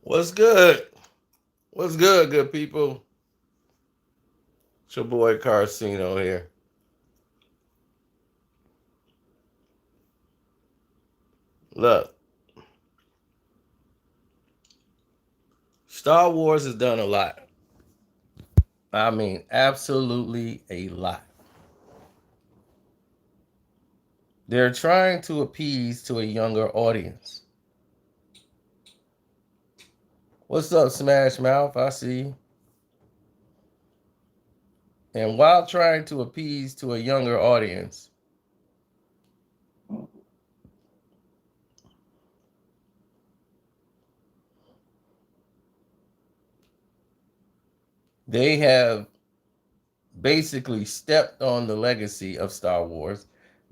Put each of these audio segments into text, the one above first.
What's good? What's good, good people? It's your boy Carcino here. Look, Star Wars has done a lot. I mean, absolutely a lot. They're trying to appease to a younger audience. What's up, Smash Mouth? I see you. And while trying to appease to a younger audience, they have basically stepped on the legacy of Star Wars,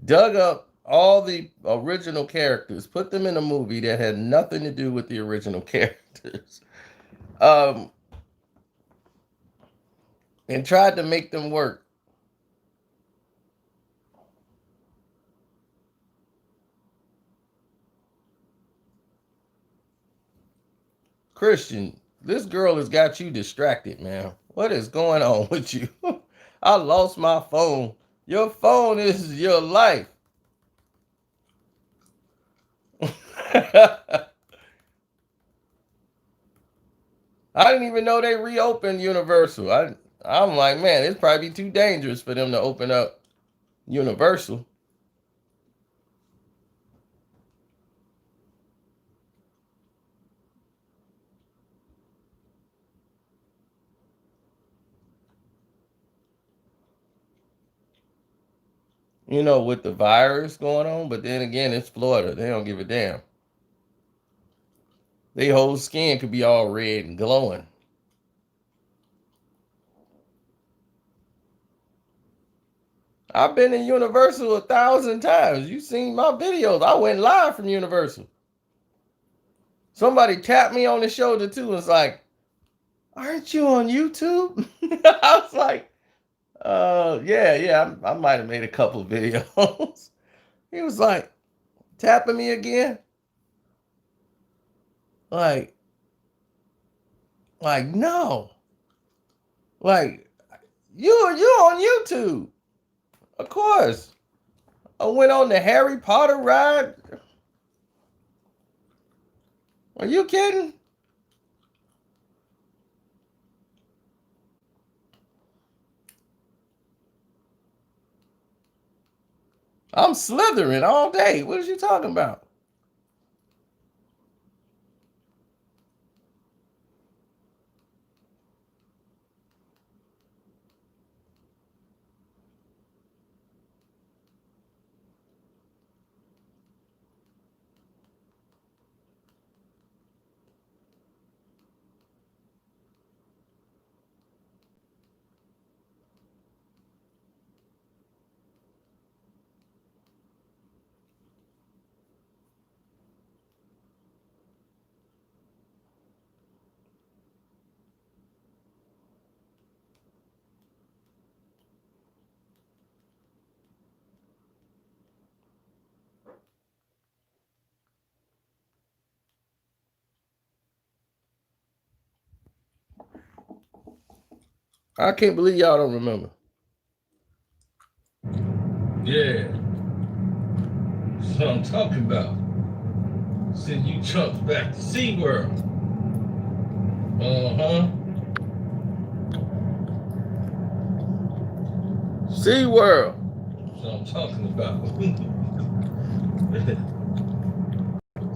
dug up all the original characters, put them in a movie that had nothing to do with the original characters, um, and tried to make them work. Christian, this girl has got you distracted, man. What is going on with you? I lost my phone. Your phone is your life. I didn't even know they reopened Universal. I'm like, man, it's probably too dangerous for them to open up Universal. With the virus going on, but then again, it's Florida. They don't give a damn. Their whole skin could be all red and glowing. I've been in Universal 1,000 times. You seen my videos. I went live from Universal. Somebody tapped me on the shoulder too and was like, aren't you on YouTube? I was like, yeah, I might have made a couple of videos. He was like, tapping me again? Like, no. Like, you on YouTube. Of course. I went on the Harry Potter ride. Are you kidding? I'm slithering all day. What are you talking about? I can't believe y'all don't remember. Yeah. That's what I'm talking about. Send you chumps back to SeaWorld. SeaWorld. That's what I'm talking about.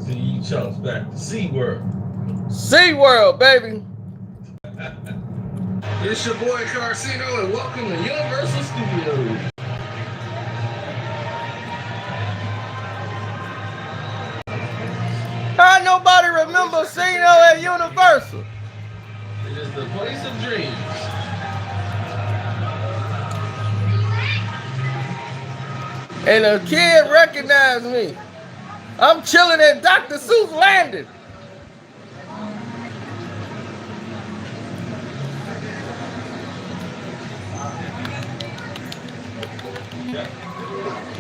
Send you chumps back to SeaWorld. SeaWorld, baby. It's your boy Carcino, and welcome to Universal Studios. How nobody remember Cino at Universal? It is the place of dreams. And a kid recognized me. I'm chilling at Dr. Seuss Landing.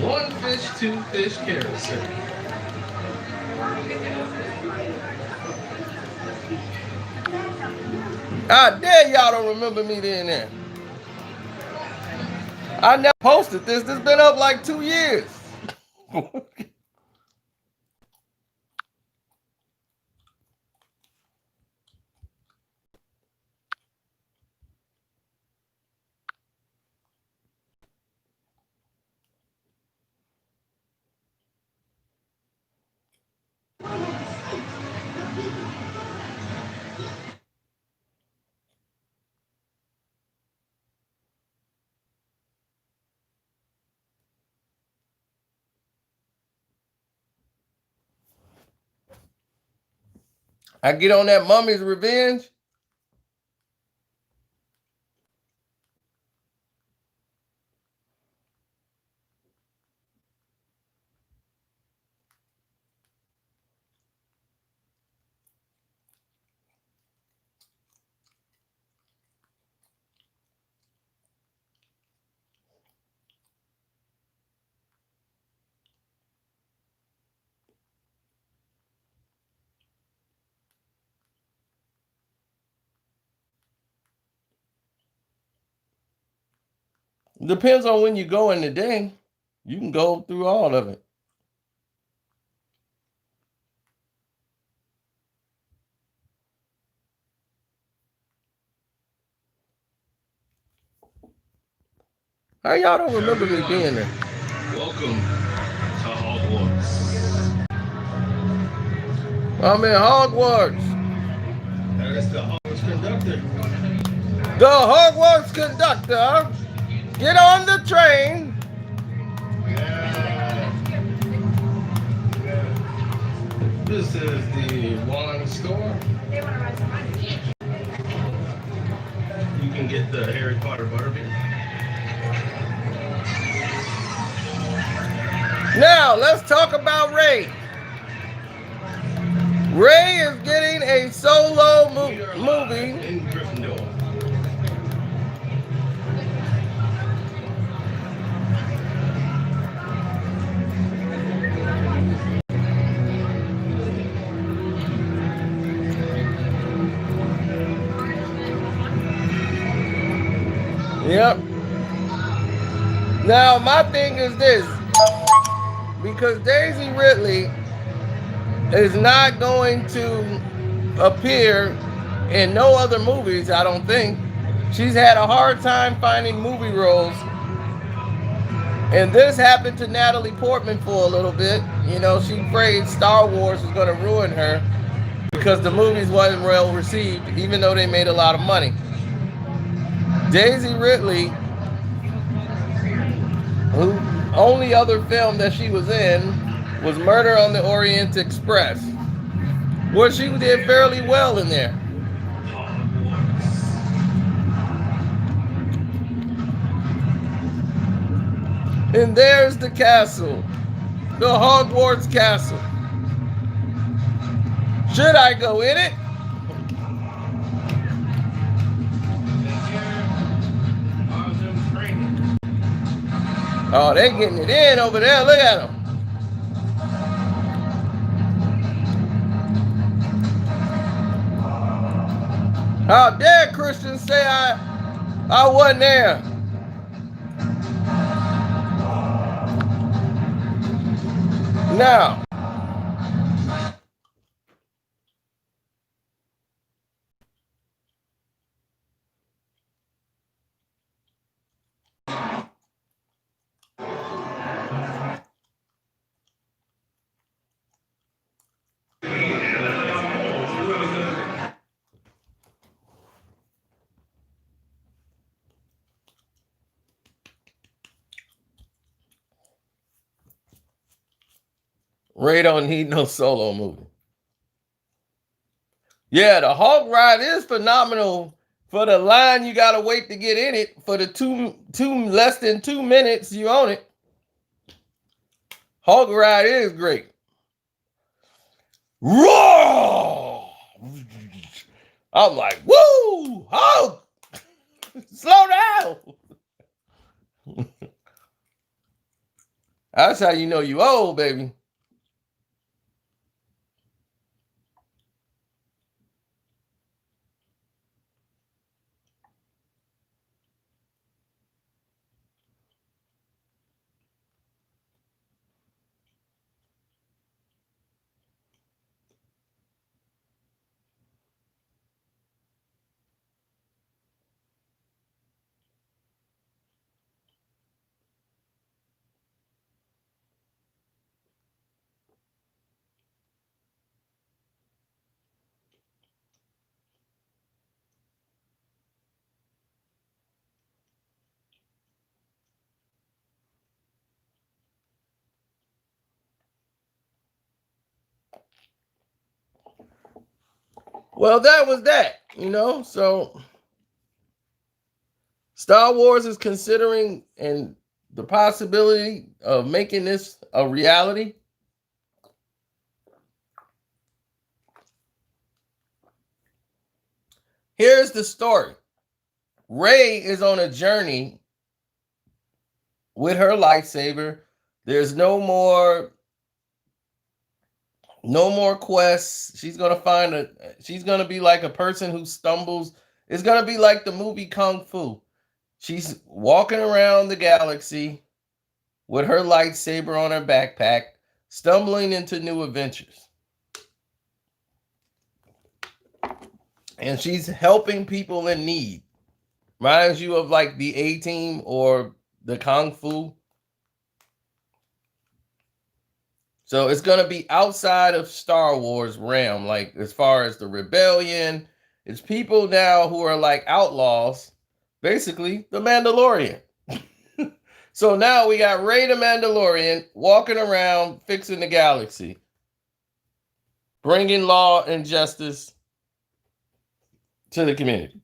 One fish, two fish carousel. I dare y'all don't remember me being there. I never posted this. This has been up like 2 years. I get on that Mummy's Revenge. Depends on when you go in the day. You can go through all of it. How y'all don't remember me being there? Welcome to Hogwarts. I'm in Hogwarts. That is the Hogwarts conductor. The Hogwarts conductor. Get on the train. Yeah. This is the wand store. You can get the Harry Potter butterbeer. Now, let's talk about Ray. Ray is getting a solo movie. In Gryffindor. Yep. Now, my thing is this. Because Daisy Ridley is not going to appear in no other movies, I don't think. She's had a hard time finding movie roles. And this happened to Natalie Portman for a little bit. You know, she afraid Star Wars was going to ruin her because the movies wasn't well received, even though they made a lot of money. Daisy Ridley, who only other film that she was in was Murder on the Orient Express, where she did fairly well in there. And there's the castle, the Hogwarts castle. Should I go in it? Oh, they getting it in over there. Look at them. How dare Christians say I wasn't there? Now, Ray don't need no solo movie. Yeah, the Hog Ride is phenomenal. For the line you gotta wait to get in it. For the two less than 2 minutes you own it. Hog Ride is great. Roar! I'm like, woo! Hog! Slow down! That's how you know you old, baby. Well, that was that, So Star Wars is considering and the possibility of making this a reality. Here's the story. Rey is on a journey with her lightsaber. There's no more quests. She's gonna be like a person who stumbles. It's gonna be like the movie Kung Fu. She's walking around the galaxy with her lightsaber on her backpack, stumbling into new adventures. And she's helping people in need. Reminds you of like the A-Team or the Kung Fu. So it's going to be outside of Star Wars realm, like as far as the rebellion. It's people now who are like outlaws, basically the Mandalorian. So now we got Rey the Mandalorian walking around fixing the galaxy, bringing law and justice to the community.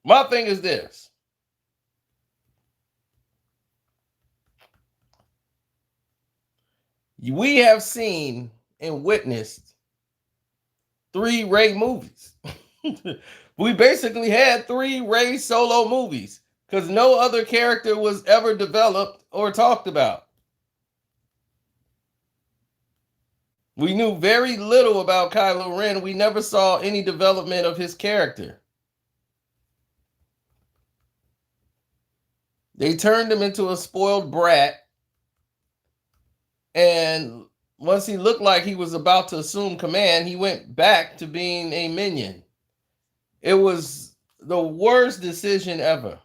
My thing is this. We have seen and witnessed 3 Rey movies. We basically had 3 Rey solo movies because no other character was ever developed or talked about. We knew very little about Kylo Ren. We never saw any development of his character. They turned him into a spoiled brat. And once he looked like he was about to assume command, he went back to being a minion. It was the worst decision ever.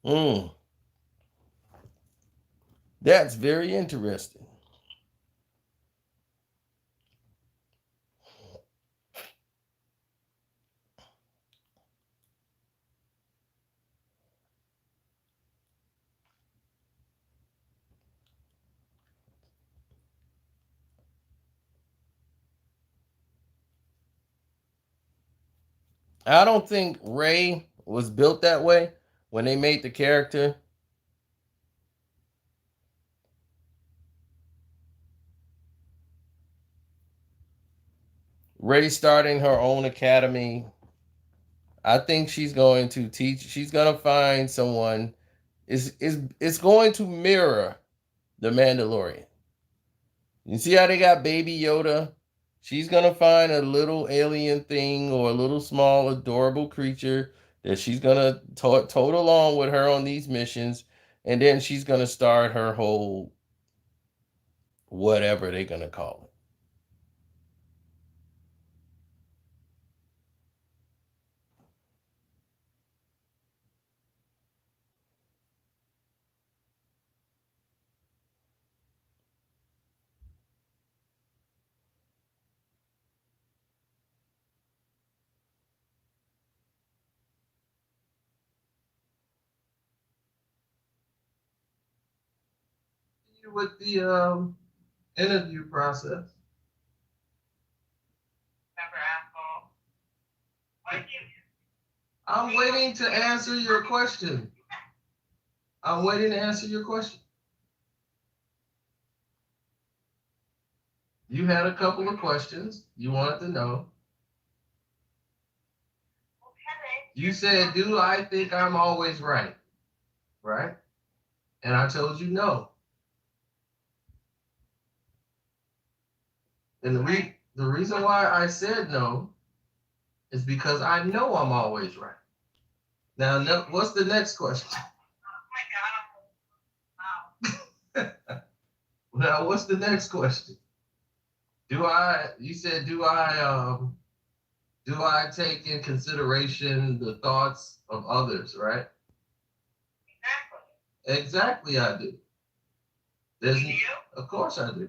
Mm, that's very interesting. I don't think Rey was built that way when they made the character. Rey starting her own academy. I think she's going to teach. She's going to find someone. It's going to mirror the Mandalorian. You see how they got Baby Yoda? She's going to find a little alien thing or a little small adorable creature that she's going to tote along with her on these missions. And then she's going to start her whole whatever they're going to call it. With the interview process. I'm waiting to answer your question. I'm waiting to answer your question. You had a couple of questions you wanted to know. You said, do I think I'm always right? Right? And I told you no. And the reason why I said no is because I know I'm always right. Now, what's the next question? Now, what's the next question? You said, do I take in consideration the thoughts of others, right? Exactly, I do. Of course I do.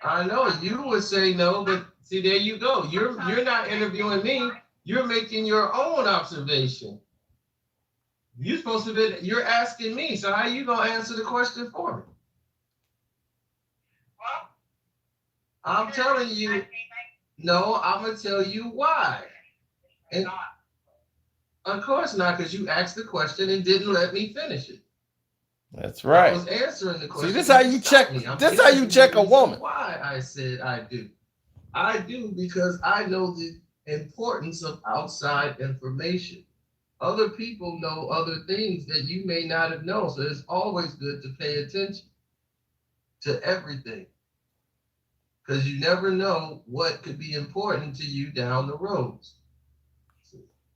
I know you would say no, but see, there you go. You're not interviewing me. You're making your own observation. You're asking me, so how you gonna answer the question for me? I'm telling you, no, I'm gonna tell you why. And of course not, because you asked the question and didn't let me finish it. That's right. I was answering the question. See, this how you check. This how you check a woman. Why I said I do. I do because I know the importance of outside information. Other people know other things that you may not have known. So it's always good to pay attention to everything. Because you never know what could be important to you down the road.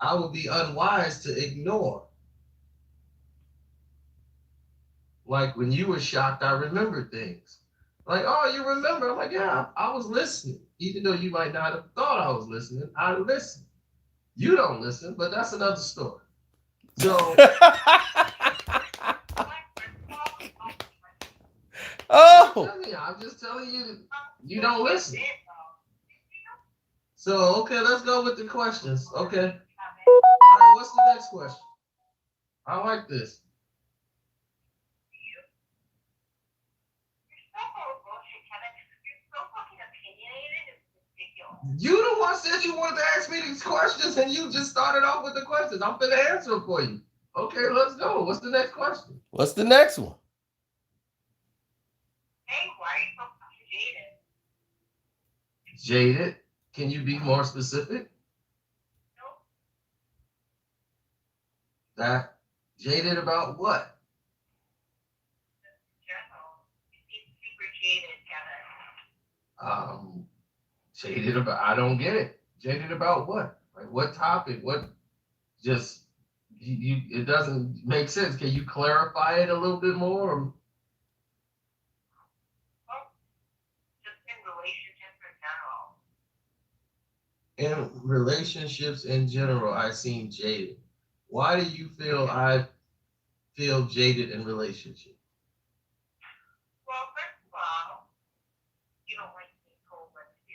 I would be unwise to ignore. Like when you were shocked, I remembered things. Like, oh, you remember? I'm like, yeah, I was listening. Even though you might not have thought I was listening, I listened. You don't listen, but that's another story. So, I'm just telling you, you don't listen. So, okay, let's go with the questions. Okay. All right, what's the next question? I like this. You the one said you wanted to ask me these questions, and you just started off with the questions. I'm gonna answer them for you. Okay, let's go. What's the next question? What's the next one? Hey, why are you so jaded? Jaded? Can you be more specific? No. That jaded about what? General. You seem super jaded, Kevin. Jaded about, I don't get it. Jaded about what? Like what topic? What just it doesn't make sense. Can you clarify it a little bit more? Well, just in relationships in general. In relationships in general, I seem jaded. Why do you feel I feel jaded in relationships? Well, first of all, you don't like to be told what to do.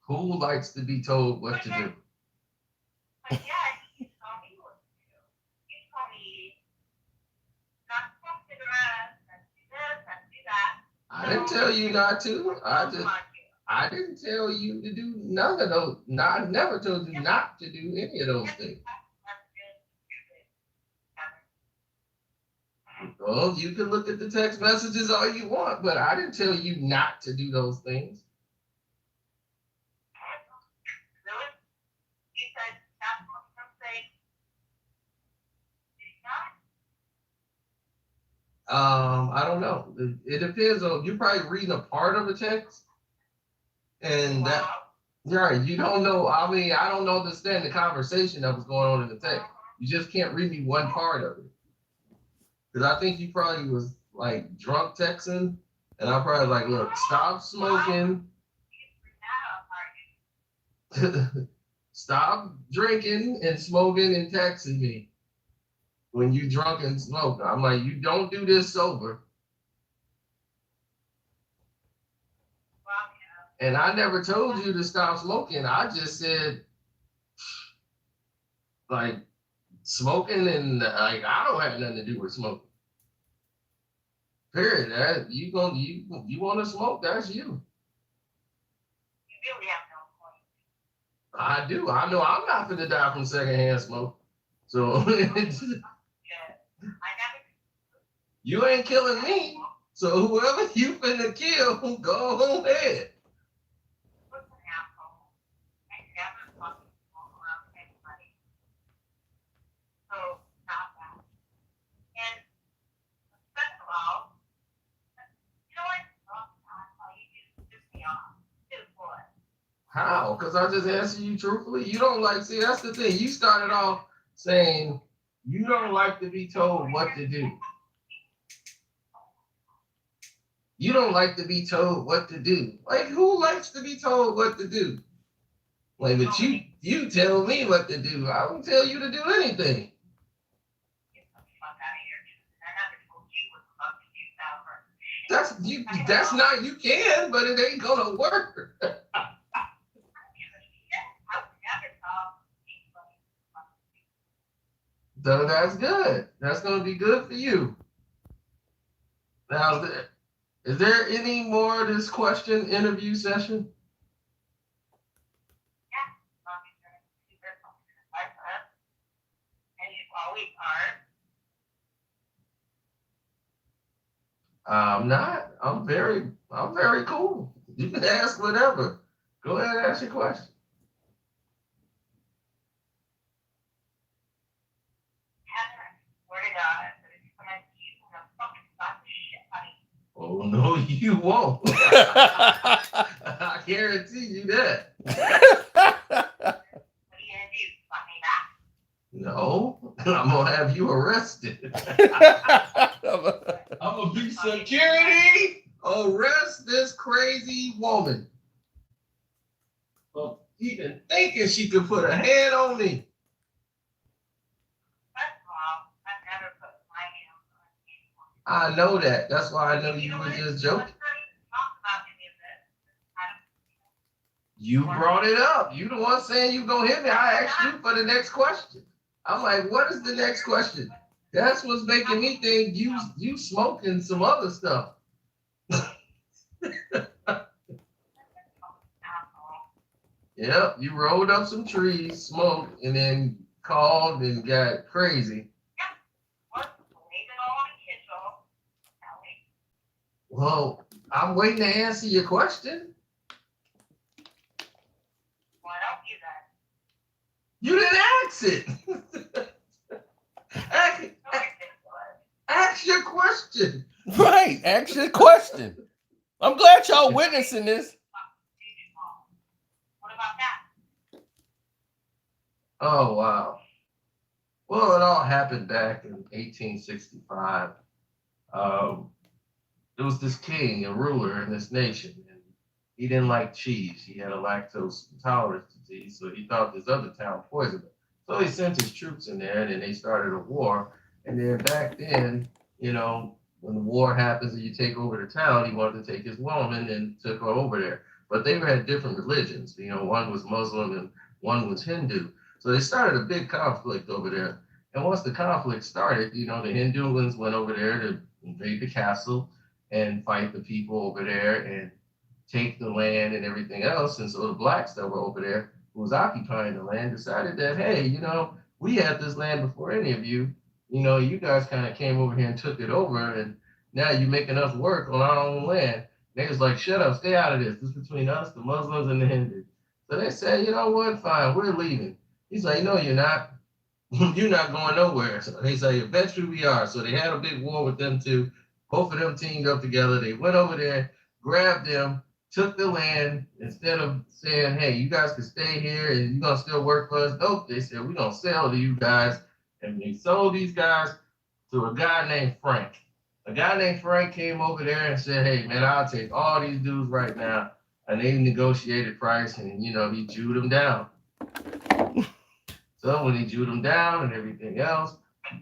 Who likes to be told what to do? But yeah, you tell me what to do. You tell me not to talk to the rest, not to do this, not to do that. I didn't tell you not to. I didn't tell you to do none of those. I never told you not to do any of those things. Well, you can look at the text messages all you want, but I didn't tell you not to do those things. Really? You said that's something. Did you not? I don't know. It depends on, you're probably reading a part of the text. And that, right, you don't know. I mean, I don't understand the conversation that was going on in the text. You just can't read me one part of it. Because I think you probably was like drunk texting, and I probably like, look, stop smoking. Stop drinking and smoking and texting me when you drunk and smoke. I'm like, you don't do this sober. And I never told you to stop smoking. I just said, like, smoking and like I don't have nothing to do with smoking. Period. That you want to smoke? That's you. You really have no point. I do. I know I'm not gonna die from secondhand smoke. So you ain't killing me. So whoever you finna kill, go ahead. How? Because I just answered you truthfully. You don't like, see, that's the thing. You started off saying you don't like to be told what to do. You don't like to be told what to do. Like, who likes to be told what to do? Like, but you tell me what to do. I don't tell you to do anything. Get the fuck out of here. I never told you what the fuck to do, Albert. That's you. That's not, you can, but it ain't gonna work. I don't give a shit. I would never tell anybody what to do. So that's good. That's gonna be good for you. Now, is there any more of this question interview session? And you always are. I'm not. I'm very cool. You can ask whatever. Go ahead and ask your question. Heather, swear to God, I'm gonna come at you and I'm fucking slap the shit out of you. Oh no, you won't. I guarantee you that. What are you gonna do? Slap me back? No, I'm gonna have you arrested. I'm gonna be security. Arrest this crazy woman. Well, even thinking she could put a hand on me. First of all, I've never put my hands on anyone. I know that. That's why I know you were just joking. Let's not even talk about any of this. You brought it up. You the one saying you gonna hit me. I asked you for the next question. I'm like, what is the next question? That's what's making me think you smoking some other stuff. Yep, you rolled up some trees, smoked, and then called and got crazy. Well, I'm waiting to answer your question. Why don't you then? You didn't ask it. Ask your question. Right. Ask your question. I'm glad y'all witnessing this. What about that? Oh, wow. Well, it all happened back in 1865. There was this king, a ruler in this nation, and he didn't like cheese. He had a lactose intolerance disease, so he thought this other town poisoned him. So he sent his troops in there, and then they started a war. And then back then, you know, when the war happens and you take over the town, he wanted to take his woman and took her over there. But they had different religions. You know, one was Muslim and one was Hindu. So they started a big conflict over there. And once the conflict started, you know, the Hinduans went over there to invade the castle and fight the people over there and take the land and everything else. And so the blacks that were over there, who was occupying the land, decided that, hey, you know, we had this land before any of you. You know, you guys kind of came over here and took it over, and now you're making us work on our own land. They was like, shut up, stay out of this. This is between us, the Muslims, and the Hindus. So they said, you know what, fine, we're leaving. He's like, no, you're not. You're not going nowhere. So they say, eventually we are. So they had a big war with them too. Both of them teamed up together. They went over there, grabbed them, took the land. Instead of saying, hey, you guys can stay here and you're going to still work for us. Nope, they said, we're going to sell to you guys. And they sold these guys to a guy named Frank. A guy named Frank came over there and said, hey, man, I'll take all these dudes right now. And they negotiated price and, you know, he chewed them down. So when he chewed them down and everything else,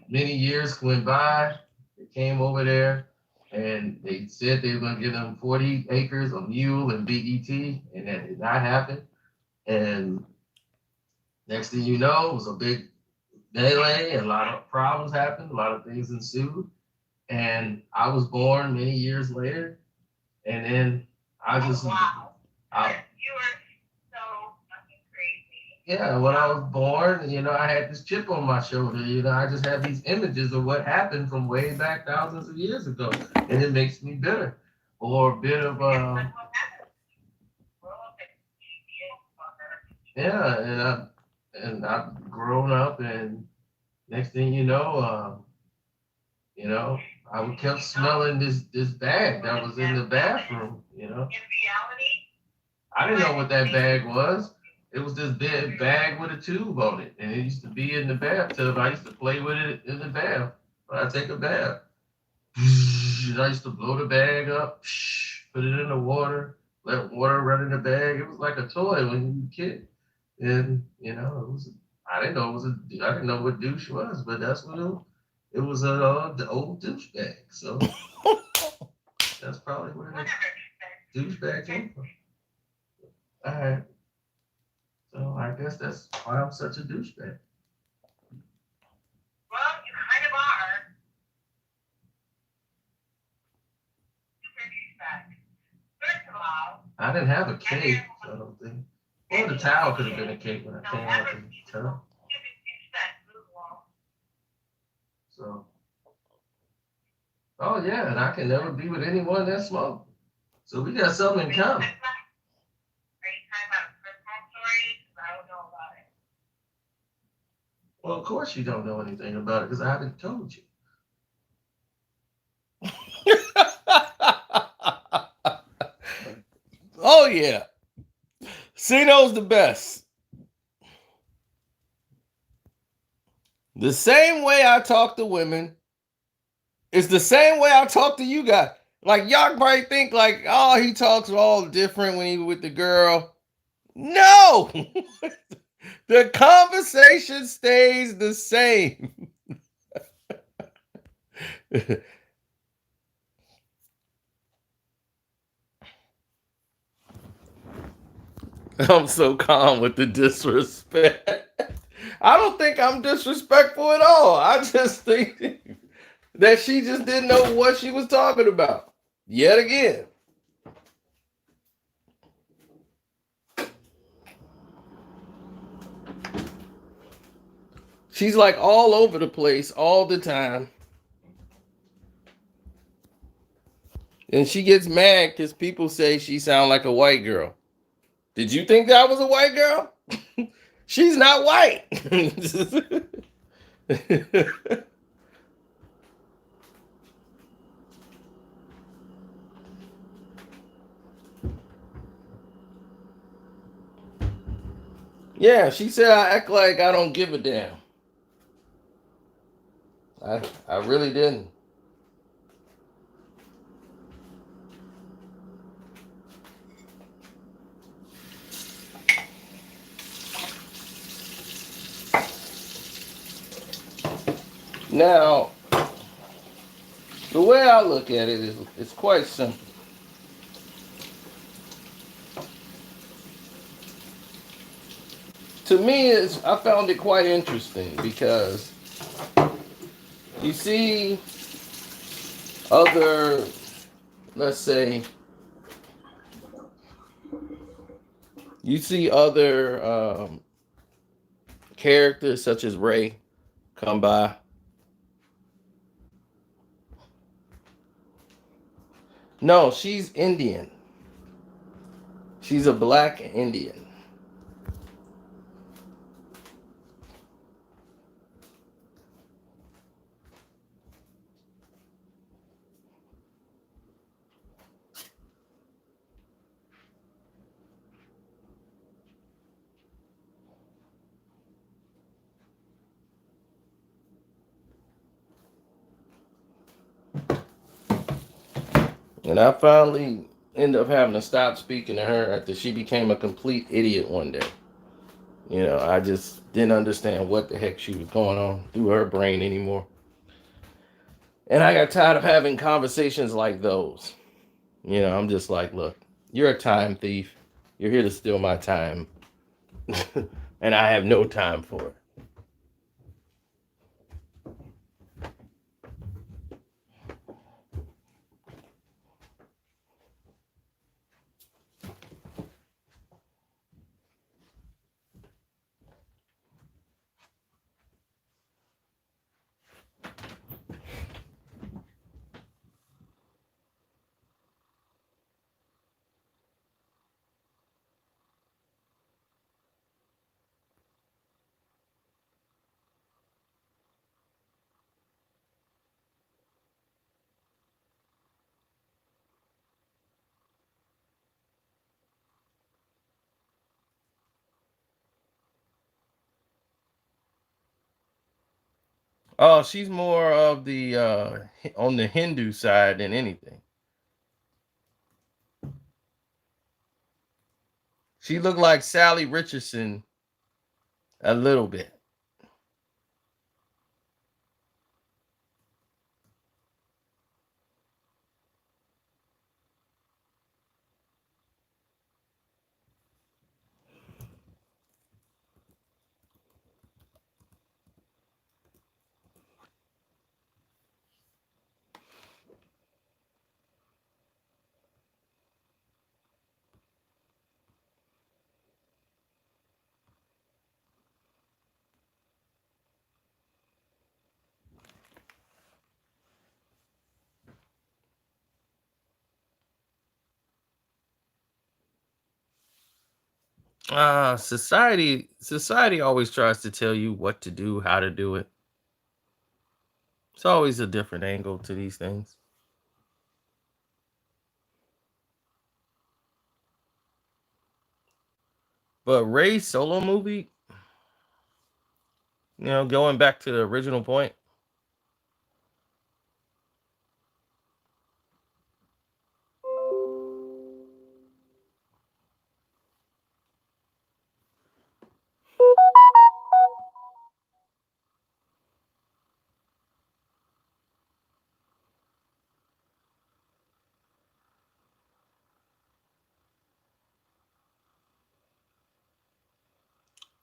many years went by. They came over there and they said they were going to give them 40 acres of mule and BET, and that did not happen. And next thing you know, it was a big melee, and a lot of problems happened, a lot of things ensued. And I was born many years later, and then I just, Wow. You were so fucking crazy. yeah, when I was born, you know, I had this chip on my shoulder. You know, I just have these images of what happened from way back thousands of years ago, and it makes me bitter, or a bit of yeah, and I've grown up, and next thing you know, I kept smelling this bag that was in the bathroom. You know, In reality, I didn't know what that bag was. It was this big bag with a tube on it, and it used to be in the bathtub. I used to play with it in the bath when I take a bath. And I used to blow the bag up, put it in the water, let water run in the bag. It was like a toy when you were a kid, and it was. I didn't know I didn't know what douche was, but that's what it was. The old douche bag. So that's probably where the douche bag came from. All right. So I guess that's why I'm such a douchebag. Well, you kind of are. Super douchebag. First of all, I didn't have a cake, so I don't think. Or the towel could have been a cake when I don't came out ever the see the tub. stupid douchebag blue wall. So. Oh yeah, and I can never be with anyone that smokes. So we got something in common. Are you talking about personal stories? I don't know about it. Well, of course you don't know anything about it because I haven't told you. Oh yeah. Cino's the best. The same way I talk to women is the same way I talk to you guys. Like y'all probably think like, oh, he talks all different when he with the girl. No, the conversation stays the same. I'm so calm with the disrespect. I don't think I'm disrespectful at all. I just think that she just didn't know what she was talking about. Yet again. She's like all over the place all the time. And she gets mad because people say she sounds like a white girl. Did you think that was a white girl? She's not white. Yeah, she said I act like I don't give a damn. I really didn't. Now, the way I look at it is it's quite simple. To me, I found it quite interesting because you see other, let's say, you see other characters such as Ray come by. No, she's Indian. She's a black Indian. And I finally ended up having to stop speaking to her after she became a complete idiot one day. I just didn't understand what the heck she was going on through her brain anymore. And I got tired of having conversations like those. I'm just like, look, you're a time thief. You're here to steal my time. And I have no time for it. Oh, she's more of the on the Hindu side than anything. She looked like Sally Richardson a little bit. Society always tries to tell you what to do, how to do it. It's always a different angle to these things. But Ray's solo movie, going back to the original point,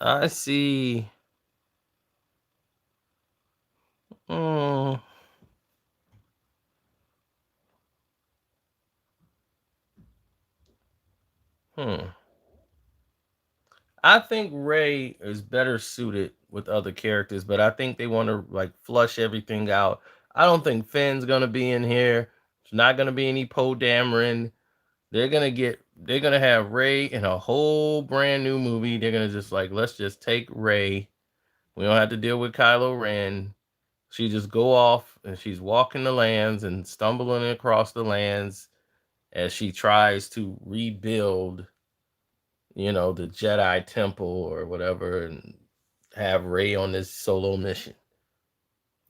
I see. mm, hmm. I think Ray is better suited with other characters, but I think they want to like flush everything out. I don't think Finn's gonna be in here. It's not gonna be any Poe Dameron. They're gonna have Ray in a whole brand new movie. They're gonna just like, let's just take Ray. We don't have to deal with Kylo Ren. She just go off and she's walking the lands and stumbling across the lands as she tries to rebuild, the Jedi Temple or whatever, and have Ray on this solo mission.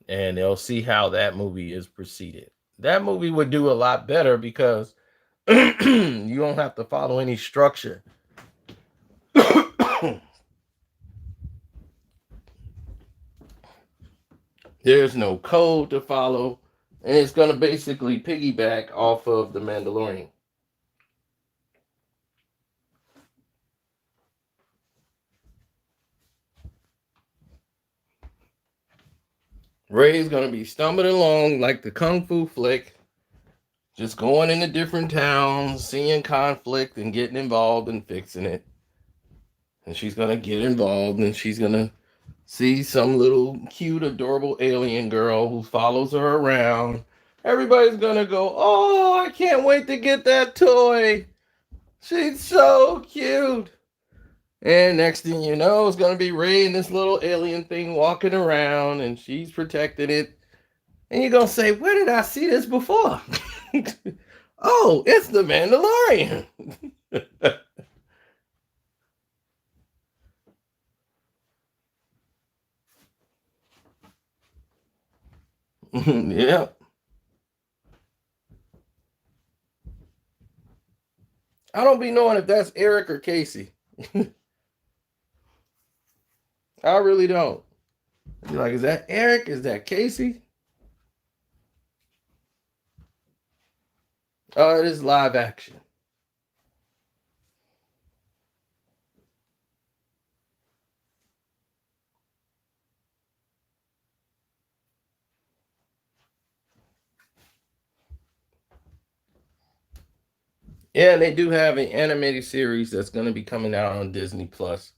And they'll see how that movie is proceeded. That movie would do a lot better because you don't have to follow any structure. There's no code to follow, and it's going to basically piggyback off of The Mandalorian. Ray's going to be stumbling along like the Kung Fu flick, just going into different towns, seeing conflict and getting involved and fixing it. And she's going to get involved and she's going to see some little cute, adorable alien girl who follows her around. Everybody's going to go, oh, I can't wait to get that toy. She's so cute. And next thing you know, it's going to be Ray and this little alien thing walking around and she's protecting it. And you're going to say, where did I see this before? Oh, it's the Mandalorian. Yeah. I don't be knowing if that's Eric or Casey. I really don't. I'd be like, is that Eric? Is that Casey? Oh, it is live action. Yeah, and they do have an animated series that's going to be coming out on Disney Plus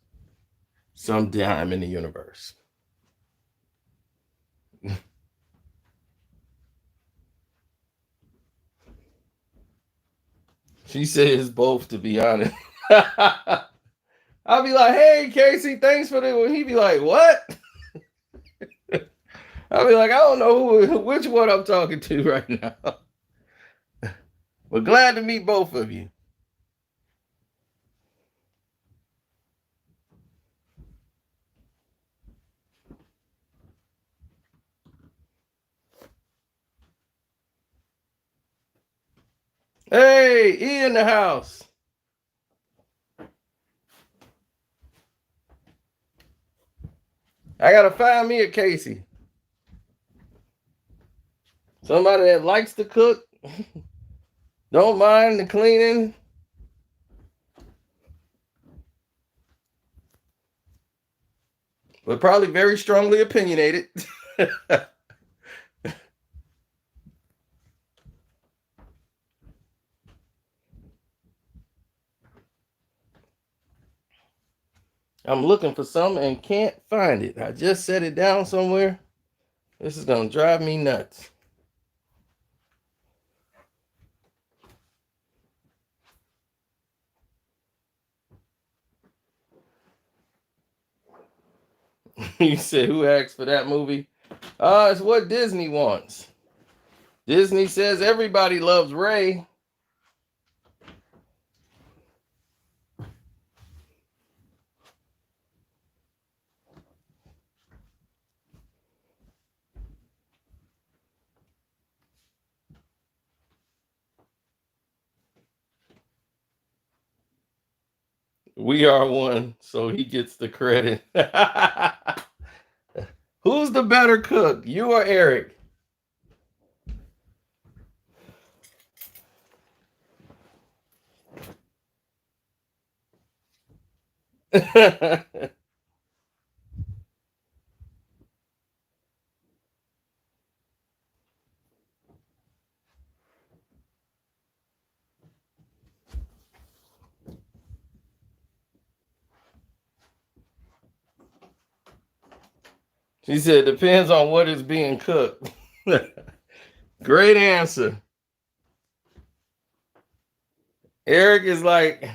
sometime in the universe. She says both, to be honest. I'll be like, hey, Casey, thanks for the. He'd be like, what? I'll be like, I don't know which one I'm talking to right now. But glad to meet both of you. Hey, E in the house. I gotta find me a Casey. Somebody that likes to cook, don't mind the cleaning. But probably very strongly opinionated. I'm looking for some and can't find it. I just set it down somewhere. This is gonna drive me nuts. You said, who asked for that movie? It's what Disney wants. Disney says everybody loves Ray. We are one, so he gets the credit. Who's the better cook, you or Eric? She said, depends on what is being cooked. Great answer. Eric is like,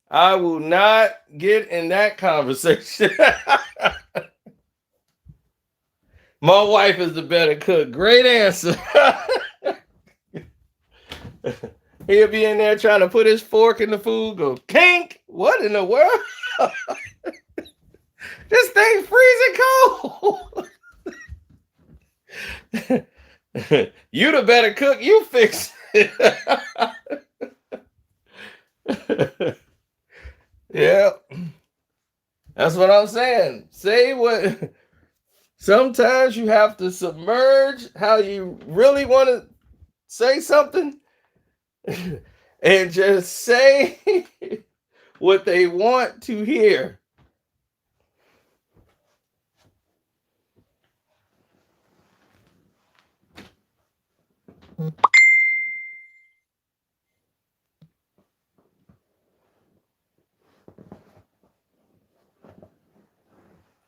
I will not get in that conversation. My wife is the better cook. Great answer. He'll be in there trying to put his fork in the food, go kink. What in the world? This thing freezing cold. You the better cook. You fix it. Yeah. That's what I'm saying. Say what. Sometimes you have to submerge how you really want to say something and just say what they want to hear.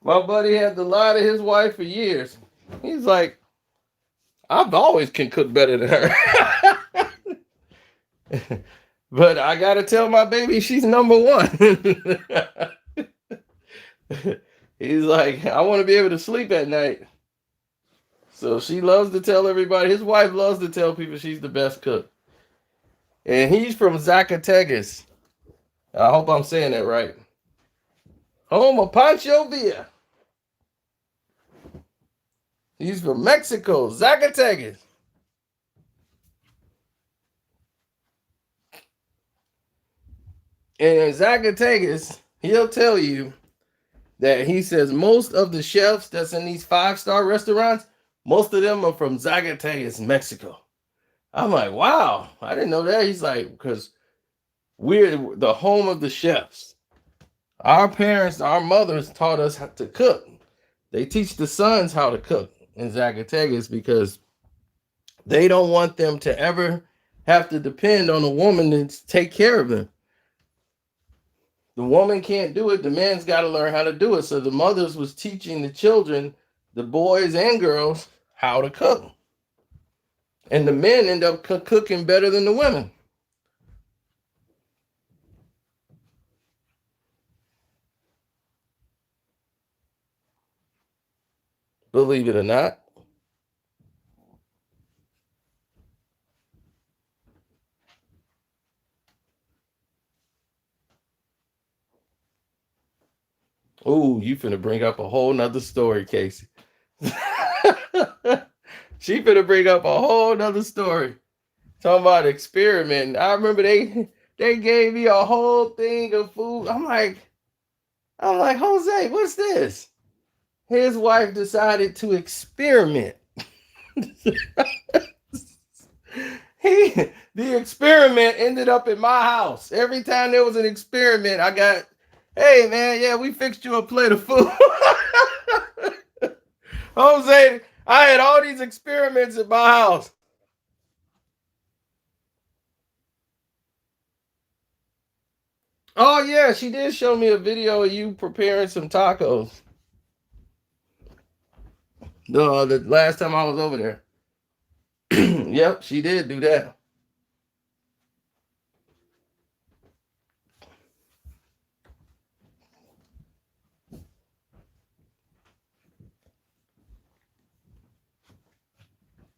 My buddy had to lie to his wife for years. He's like, I've always can cook better than her. But I got to tell my baby she's number one. He's like, I want to be able to sleep at night. So she loves to tell everybody. His wife loves to tell people she's the best cook. And he's from Zacatecas. I hope I'm saying that right. Home of Pancho Villa. He's from Mexico, Zacatecas. And in Zacatecas, he'll tell you that he says most of the chefs that's in these 5-star restaurants, most of them are from Zacatecas, Mexico. I'm like, wow, I didn't know that. He's like, because we're the home of the chefs. Our parents, our mothers taught us how to cook. They teach the sons how to cook in Zacatecas because they don't want them to ever have to depend on a woman to take care of them. The woman can't do it. The man's got to learn how to do it. So the mothers was teaching the children, the boys and girls, how to cook. And the men end up cooking better than the women. Believe it or not. Oh, you finna bring up a whole nother story, Casey. She finna bring up a whole nother story. Talking about experimenting. I remember they gave me a whole thing of food. I'm like, Jose, what's this? His wife decided to experiment. The experiment ended up in my house. Every time there was an experiment, I got, hey man, yeah, we fixed you a plate of food. Jose, I had all these experiments at my house. Oh yeah, she did show me a video of you preparing some tacos. No, the last time I was over there. Yep, she did do that.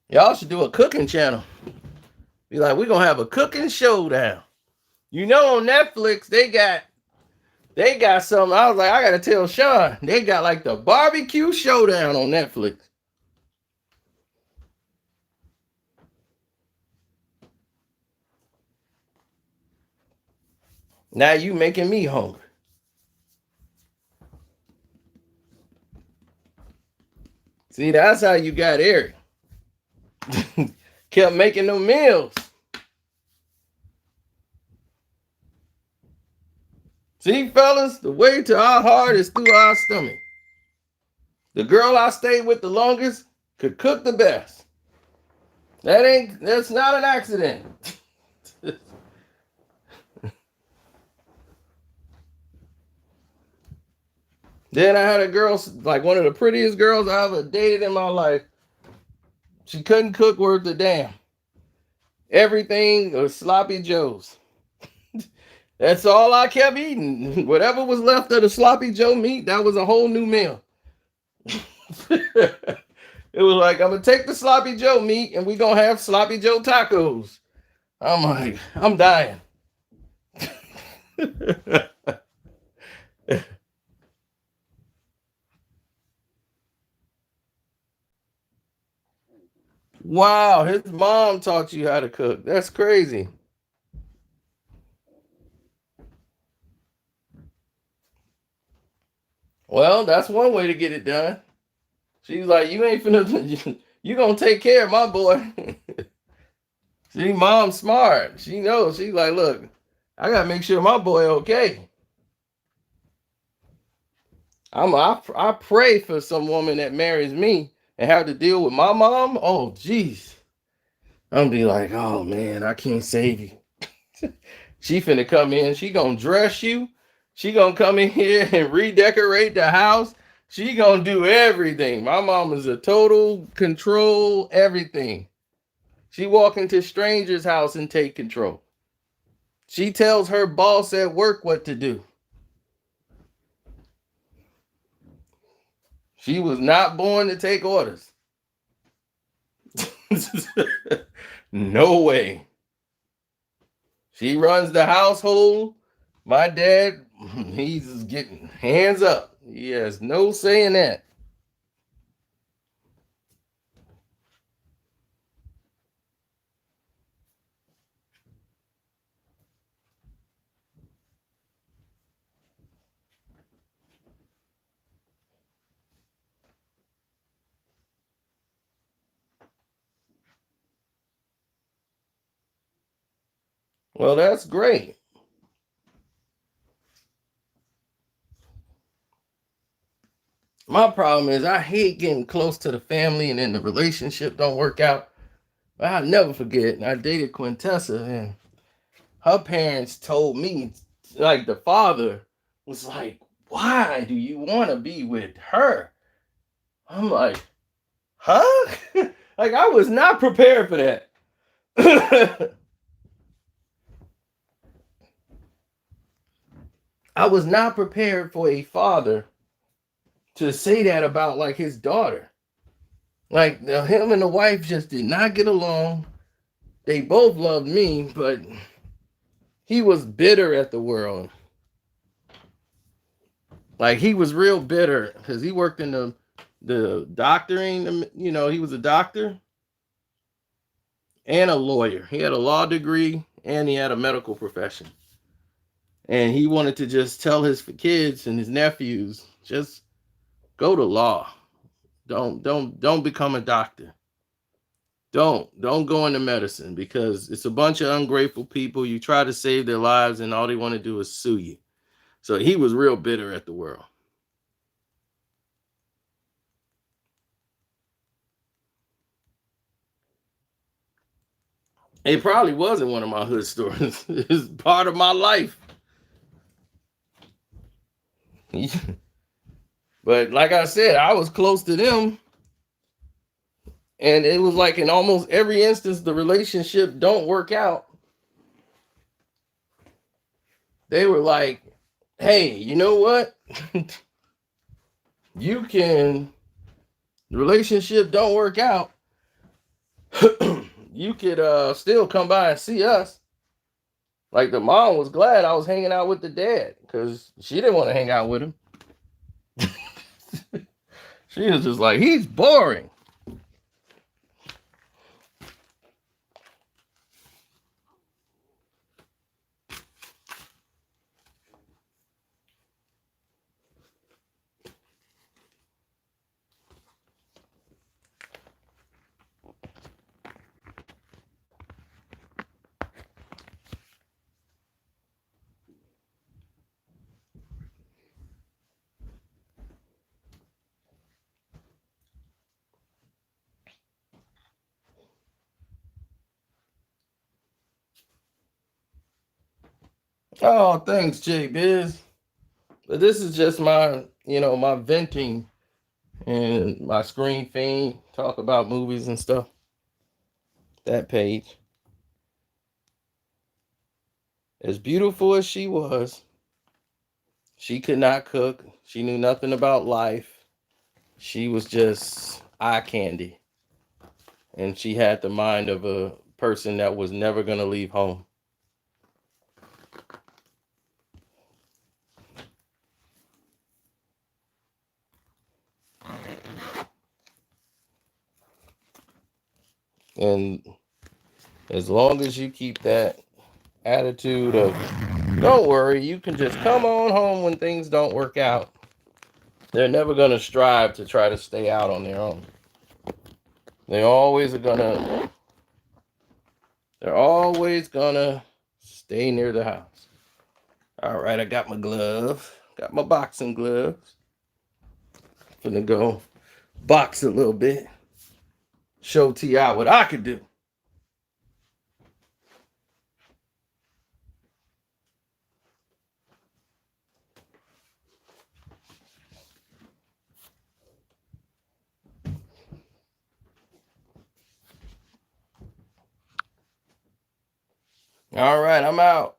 Y'all should do a cooking channel. Be like, we're gonna have a cooking showdown. You know, on Netflix, they got something. I was like, I gotta tell Sean, they got like the barbecue showdown on Netflix. Now you making me hungry. See, that's how you got Eric. Kept making them meals. See, fellas, the way to our heart is through our stomach. The girl I stayed with the longest could cook the best. That's not an accident. Then I had a girl, like one of the prettiest girls I ever dated in my life. She couldn't cook worth a damn. Everything was sloppy joes. That's all I kept eating. Whatever was left of the sloppy joe meat, that was a whole new meal. It was like, I'm going to take the sloppy joe meat and we're going to have sloppy joe tacos. I'm like, I'm dying. Wow, his mom taught you how to cook. That's crazy. Well, that's one way to get it done. She's like, you ain't finna, you gonna take care of my boy. See, mom's smart. She knows. She's like, look, I gotta make sure my boy okay. I pray for some woman that marries me and have to deal with my mom. Oh, geez. I'm be like, oh man, I can't save you. She finna come in. She gonna dress you. She gonna come in here and redecorate the house. She gonna do everything. My mom is a total control everything. She walk into strangers' house and take control. She tells her boss at work what to do. She was not born to take orders. No way. She runs the household. My dad, he's getting hands up. He has no say in that. Well, that's great. My problem is I hate getting close to the family and then the relationship don't work out. But I'll never forget, I dated Quintessa and her parents told me, like the father was like, why do you want to be with her? I'm like, huh? Like I was not prepared for that. I was not prepared for a father to say that about like his daughter. Like him and the wife just did not get along. They both loved me, but he was bitter at the world. Like he was real bitter because he worked in the doctoring, you know, he was a doctor. and a lawyer. He had a law degree and he had a medical profession. And he wanted to just tell his kids and his nephews, just go to law. Don't become a doctor. Don't go into medicine, because it's a bunch of ungrateful people. You try to save their lives and all they want to do is sue you. So he was real bitter at the world. It probably wasn't one of my hood stories. It's part of my life. But like I said, I was close to them. And it was like in almost every instance, the relationship don't work out. They were like, hey, you know what? The relationship don't work out. You could still come by and see us. Like, the mom was glad I was hanging out with the dad, because she didn't want to hang out with him. She was just like, he's boring. Oh, thanks, J Biz. But this is just my, my venting and my screen fame, talk about movies and stuff. That page. As beautiful as she was, she could not cook. She knew nothing about life. She was just eye candy. And she had the mind of a person that was never going to leave home. And as long as you keep that attitude of, don't worry, you can just come on home when things don't work out, they're never going to strive to try to stay out on their own. They're always gonna stay near the house. All right, I got my glove, got my boxing gloves. Gonna go box a little bit. Show T.I. what I could do. All right, I'm out.